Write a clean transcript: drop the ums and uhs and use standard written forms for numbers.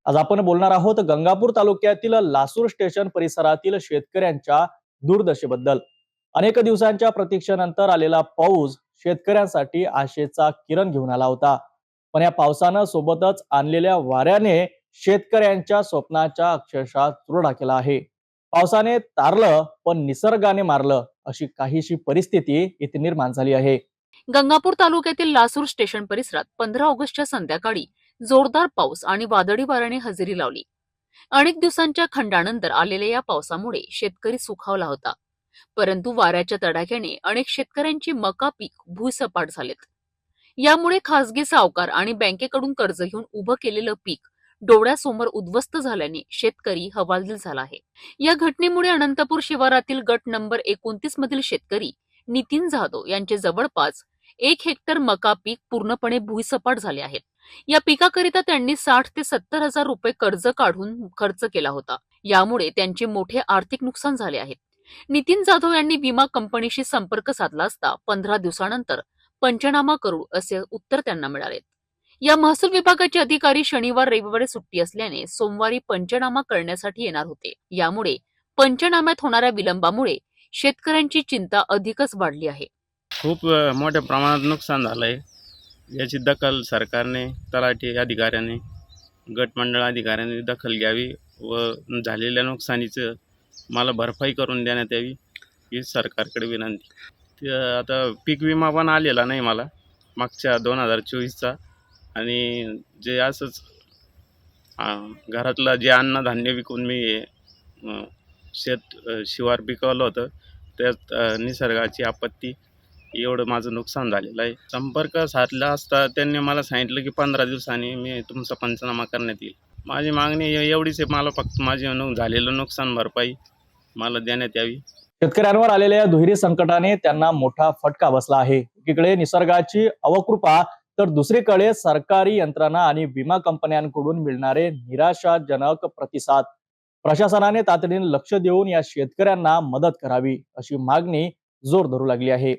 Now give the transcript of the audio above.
आज आपण बोलणार आहोत गंगापूर तालुक्यातील लासूर स्टेशन परिसरातील शेतकऱ्यांच्या दुर्दशेबद्दल। अनेक दिवसांच्या प्रतीक्षेनंतर आलेला पाऊस शेतकऱ्यांसाठी आशेचा किरण घेऊन आला होता। पण या पावसानं सोबतच आणलेल्या वाऱ्याने शेतकऱ्यांच्या स्वप्नाच्या अक्षरशः चुरडा केला आहे। पावसाने तारलं पण निसर्गाने मारलं अशी काहीशी परिस्थिती इथे निर्माण झाली आहे। गंगापूर तालुक्यातील लासूर स्टेशन परिसरात 15 ऑगस्टच्या संध्याकाळी जोरदार पाऊस आणि वादळी वाऱ्याने हजेरी लावली। अनेक दिवसांच्या खंडानंतर आलेल्या या पावसामुळे शेतकरी सुखावला होता, परंतु वाऱ्याच्या तडाख्याने अनेक शेतकऱ्यांची मका पीक भूसपाट झालेत। यामुळे खासगी सावकार आणि बँकेकडून कर्ज घेऊन उभं केलेलं पीक डोळ्यासमोर उद्ध्वस्त झाल्याने शेतकरी हवालदिल झाला आहे। या घटनेमुळे अनंतपूर शिवारातील गट नंबर 29 मधील शेतकरी नितीन जाधव यांचे जवळपास 1 हेक्टर मका पीक पूर्णपणे भुईसपाट झाले आहेत। या पिकाकरिता त्यांनी 60 ते 70 हजार रुपये कर्ज काढून खर्च केला होता। यामुळे त्यांचे मोठे आर्थिक नुकसान झाले आहे। नितीन जाधव यांनी विमा कंपनीशी संपर्क साधला असता 15 दिवसानंतर पंचनामा करू असे उत्तर त्यांना मिळाले। या महसूल विभागाचे अधिकारी शनिवार रविवारी सुट्टी असल्याने सोमवारी पंचनामा करण्यासाठी येणार होते। यामुळे पंचनाम्यात होणाऱ्या विलंबामुळे शेतकऱ्यांची चिंता अधिकच वाढली आहे। खूप मोठ्या प्रमाणात नुकसान झालंय। याची दखल सरकारने, तलाठी अधिकाऱ्याने, गटमंडळ अधिकाऱ्यांनी दखल घ्यावी व झालेल्या नुकसानीचं मला भरपाई करून देण्यात यावी ही सरकारकडे विनंती। आता पीक विमा पण आलेला नाही मला मागच्या 2024चा, आणि जे असंच घरातलं जे अन्नधान्य विकून मी शिवार पिकवलं होतं, त्यात निसर्गाची आपत्ती एवढं माझं नुकसान झालेलं आहे। संपर्क साधला असता त्यांनी मला सांगितलं की 15 दिवसांनी मी तुमचा पंचनामा करण्यात येईल। माझी मागणी एवढीच आहे, मला फक्त माझे झालेलं नुकसान भरपाई मला देण्यात यावी। शेतकऱ्यांवर आलेल्या दुहेरी संकटाने त्यांना मोठा फटका बसला आहे। एकीकडे निसर्गाची अवकृपा तर दुसरीकडे सरकारी यंत्रणा आणि विमा कंपन्यांकडून मिळणारे निराशाजनक प्रतिसाद। प्रशासनाने तातडीने लक्ष देऊन या शेतकऱ्यांना मदत करावी अशी मागणी जोर धरू लागली आहे।